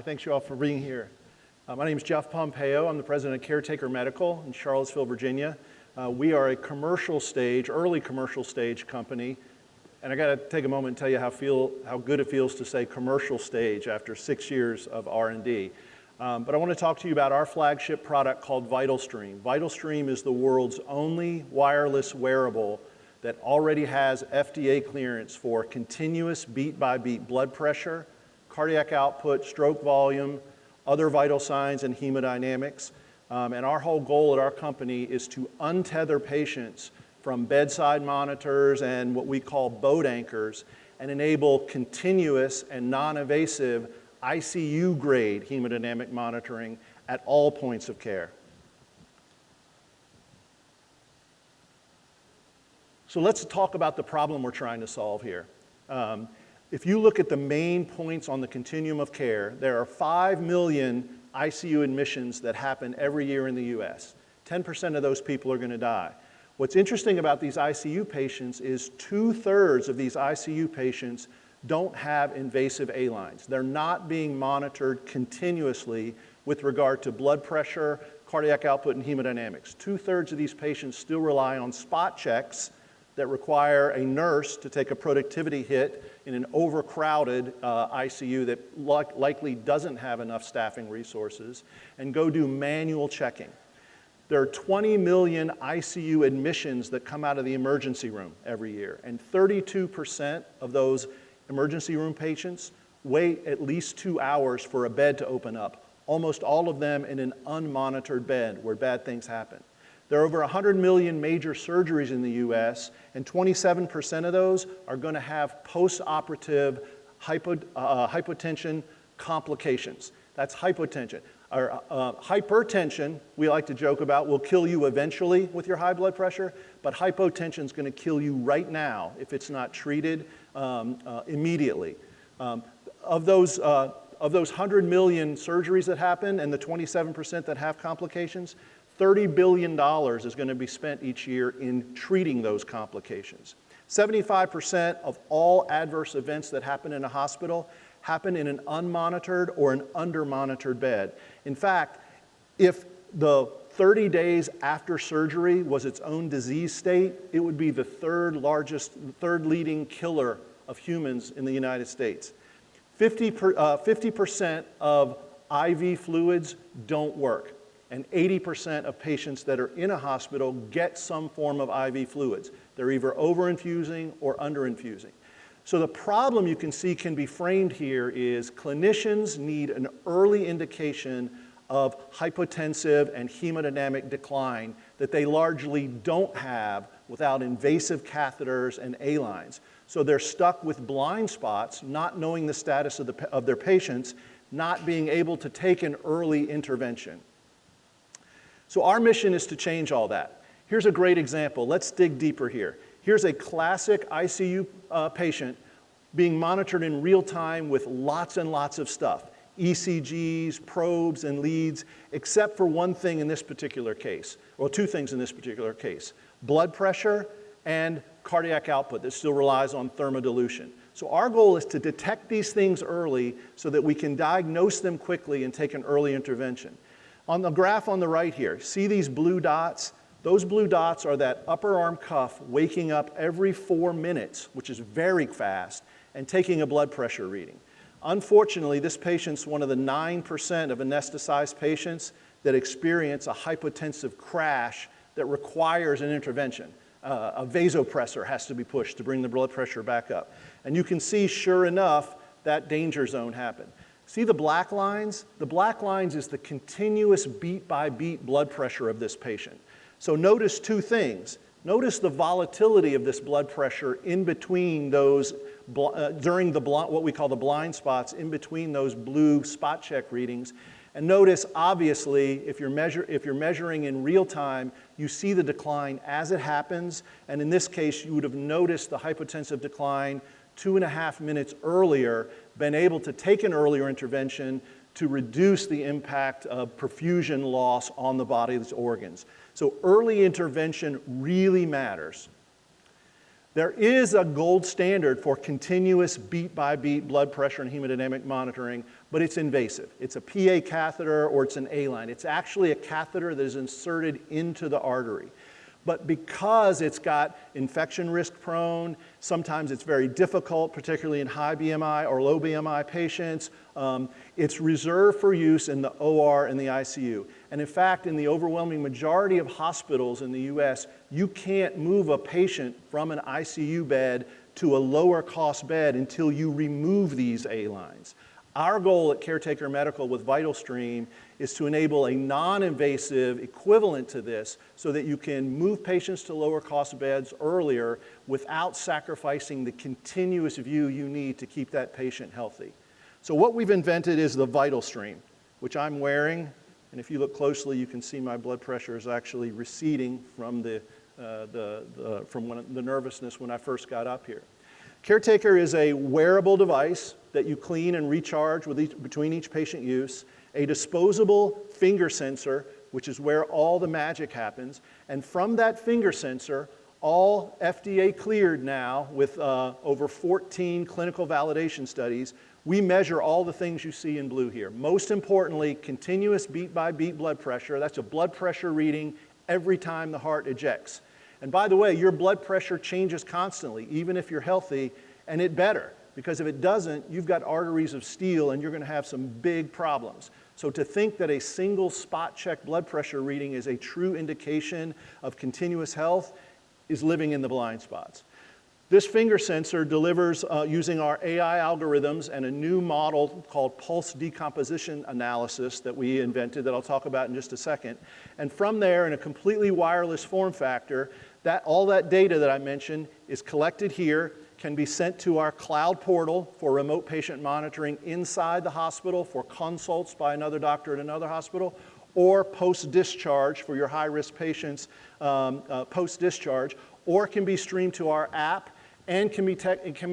Thanks you all for being here. My name is Jeff Pompeo. I'm the president of Caretaker Medical in Charlottesville, Virginia. We are a commercial stage, early commercial stage company. And I got to take a moment and tell you how good it feels to say commercial stage after 6 years of R&D. But I want to talk to you about our flagship product called VitalStream. VitalStream is the world's only wireless wearable that already has FDA clearance for continuous beat-by-beat blood pressure, cardiac output, stroke volume, other vital signs, and hemodynamics. And our whole goal at our company is to untether patients from bedside monitors and what we call boat anchors and enable continuous and non-invasive ICU-grade hemodynamic monitoring at all points of care. So let's talk about the problem we're trying to solve here. If you look at the main points on the continuum of care, there are 5 million ICU admissions that happen every year in the US. 10% of those people are going to die. What's interesting about these ICU patients is 2/3 of these ICU patients don't have invasive A-lines. They're not being monitored continuously with regard to blood pressure, cardiac output, and hemodynamics. 2/3 of these patients still rely on spot checks that require a nurse to take a productivity hit in an overcrowded ICU that likely doesn't have enough staffing resources, and go do manual checking. There are 20 million ICU admissions that come out of the emergency room every year, and 32% of those emergency room patients wait at least 2 hours for a bed to open up, almost all of them in an unmonitored bed where bad things happen. There are over 100 million major surgeries in the US, and 27% of those are going to have post-operative hypotension complications. That's hypotension. Hypertension, we like to joke about, will kill you eventually with your high blood pressure, but hypotension is going to kill you right now if it's not treated immediately. Of those 100 million surgeries that happen and the 27% that have complications, $30 billion is going to be spent each year in treating those complications. 75% of all adverse events that happen in a hospital happen in an unmonitored or an under-monitored bed. In fact, if the 30 days after surgery was its own disease state, it would be the third leading killer of humans in the United States. 50% of IV fluids don't work, and 80% of patients that are in a hospital get some form of IV fluids. They're either over-infusing or under-infusing. So the problem you can see can be framed here is clinicians need an early indication of hypotensive and hemodynamic decline that they largely don't have without invasive catheters and A-lines. So they're stuck with blind spots, not knowing the status of their patients, not being able to take an early intervention. So our mission is to change all that. Here's a great example. Let's dig deeper here. Here's a classic ICU patient being monitored in real time with lots and lots of stuff. ECGs, probes, and leads, except for one thing in this particular case, or two things in this particular case: blood pressure and cardiac output that still relies on thermodilution. So our goal is to detect these things early so that we can diagnose them quickly and take an early intervention. On the graph on the right here, see these blue dots? Those blue dots are that upper arm cuff waking up every 4 minutes, which is very fast, and taking a blood pressure reading. Unfortunately, this patient's one of the 9% of anesthetized patients that experience a hypotensive crash that requires an intervention. A vasopressor has to be pushed to bring the blood pressure back up. And you can see, sure enough, that danger zone happened. See the black lines? The black lines is the continuous beat-by-beat blood pressure of this patient. So notice two things. Notice the volatility of this blood pressure in between those, during what we call the blind spots, in between those blue spot check readings. And notice, obviously, if you're measuring in real time, you see the decline as it happens. And in this case, you would have noticed the hypotensive decline 2.5 minutes earlier, been able to take an earlier intervention to reduce the impact of perfusion loss on the body's organs. So early intervention really matters. There is a gold standard for continuous beat-by-beat blood pressure and hemodynamic monitoring, but it's invasive. It's a PA catheter or it's an A-line. It's actually a catheter that is inserted into the artery. But because it's got infection risk prone, sometimes it's very difficult, particularly in high BMI or low BMI patients. It's reserved for use in the OR and the ICU. And in fact, in the overwhelming majority of hospitals in the US, you can't move a patient from an ICU bed to a lower cost bed until you remove these A-lines. Our goal at Caretaker Medical with VitalStream is to enable a non-invasive equivalent to this so that you can move patients to lower cost beds earlier without sacrificing the continuous view you need to keep that patient healthy. So what we've invented is the VitalStream, which I'm wearing, and if you look closely, you can see my blood pressure is actually receding from the nervousness when I first got up here. Caretaker is a wearable device that you clean and recharge between each patient use, a disposable finger sensor, which is where all the magic happens, and from that finger sensor, all FDA-cleared now with over 14 clinical validation studies, we measure all the things you see in blue here. Most importantly, continuous beat-by-beat blood pressure. That's a blood pressure reading every time the heart ejects. And by the way, your blood pressure changes constantly, even if you're healthy, and it better. Because if it doesn't, you've got arteries of steel and you're going to have some big problems. So to think that a single spot check blood pressure reading is a true indication of continuous health is living in the blind spots. This finger sensor delivers using our AI algorithms and a new model called pulse decomposition analysis that we invented that I'll talk about in just a second. And from there, in a completely wireless form factor, all that data that I mentioned is collected here, can be sent to our cloud portal for remote patient monitoring inside the hospital for consults by another doctor at another hospital, or post-discharge for your high-risk patients post-discharge, or can be streamed to our app and can be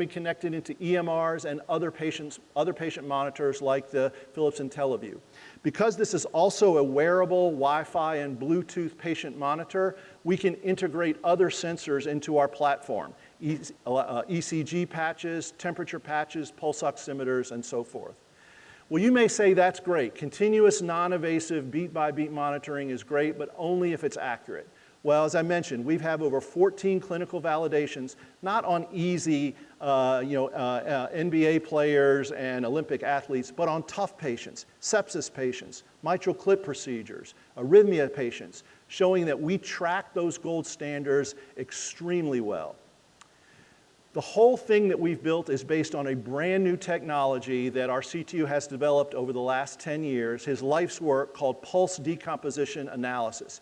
connected into EMRs and other patient monitors like the Philips IntelliVue. Because this is also a wearable Wi-Fi and Bluetooth patient monitor, we can integrate other sensors into our platform. ECG patches, temperature patches, pulse oximeters, and so forth. Well, you may say that's great. Continuous non-invasive beat-by-beat monitoring is great, but only if it's accurate. Well, as I mentioned, we have over 14 clinical validations, not on easy NBA players and Olympic athletes, but on tough patients, sepsis patients, mitral clip procedures, arrhythmia patients, showing that we track those gold standards extremely well. The whole thing that we've built is based on a brand new technology that our CTO has developed over the last 10 years, his life's work, called pulse decomposition analysis.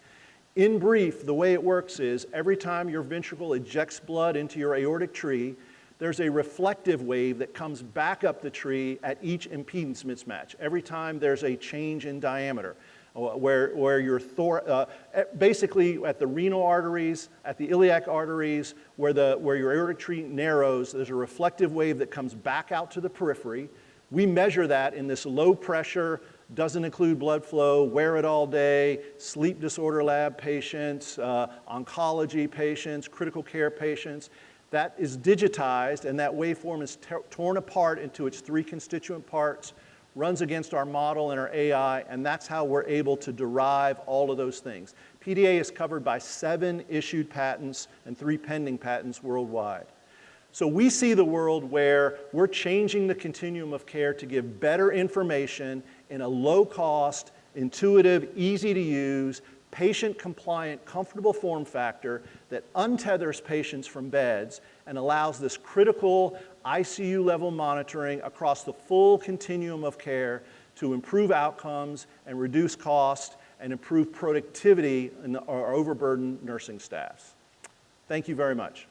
In brief, the way it works is every time your ventricle ejects blood into your aortic tree, there's a reflective wave that comes back up the tree at each impedance mismatch. Every time there's a change in diameter, where your basically at the renal arteries, at the iliac arteries, where your aortic tree narrows, there's a reflective wave that comes back out to the periphery. We measure that in this low pressure, doesn't include blood flow, wear it all day, sleep disorder lab patients, oncology patients, critical care patients. That is digitized, and that waveform is torn apart into its 3 constituent parts, runs against our model and our AI, and that's how we're able to derive all of those things. PDA is covered by 7 issued patents and 3 pending patents worldwide. So we see the world where we're changing the continuum of care to give better information in a low-cost, intuitive, easy-to-use, patient-compliant, comfortable form factor that untethers patients from beds and allows this critical ICU-level monitoring across the full continuum of care to improve outcomes and reduce cost and improve productivity in our overburdened nursing staffs. Thank you very much.